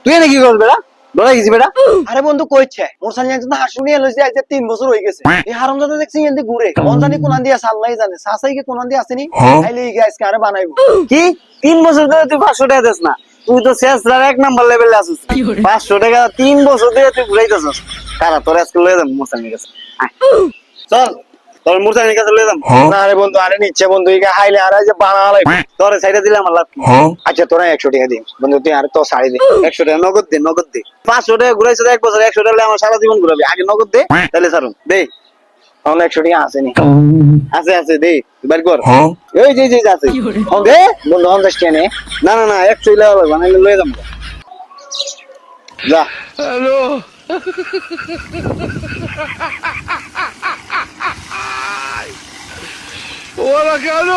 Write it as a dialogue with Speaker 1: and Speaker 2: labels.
Speaker 1: তুই এনে কি করবি বেটা? ডরাই গেছি বেটা।
Speaker 2: আরে বন্ধু কইছে মোর সামনে একজন হাসু নিয়ে লইছে আজ 3 বছর হয়ে গেছে। এই হারামজাদা দেখছি এন্দি ঘুরে কোন জানি কোন দিয়া সাল্লাই জানে সাসাই কি কোন দিয়া আসেনি আইলে গাইস কারে বানাইবো
Speaker 1: কি 3 বছর ধরে তুই 500 টাকা দিস না? তুই তো শেষরার 1 নম্বর লেভেলে আছিস। 500 টাকা 3 বছর ধরে তুই ঘুরাইতেছিস। কারা তোর আজকে লয়ে যাম মোরসানির কাছে। আয়। চল তোর মোরসানির কাছে লয়ে যাম।
Speaker 2: না রে বন্ধু আরে নিচ্ছে বন্ধু ইগা হাইলে আর যে বানা লাই
Speaker 1: তোর সাইডে দিলে আমার লাভ কি?
Speaker 2: আচ্ছা তোরা 100 টাকা দে বন্ধু তুই আর তো শাড়ি দে
Speaker 1: 100 টাকা নগদ দে, নগদ দে। 500 টাকা ঘুরাইছিস 1 বছর, 100 টাকা আমার সারা জীবন ঘুরাবি। আগে নগদ দে, তাহলে ছাড়ুন দে।
Speaker 2: তাহলে 100 টাকা আসেনি
Speaker 1: আছে আছে দে, বের কর। এই যে আছে
Speaker 2: দে বন্ধু 50 টাকা নে
Speaker 1: না না না 100 লাগবে, বানাইলে লয়ে যাবো। যা।
Speaker 3: হ্যালো ওরা কেন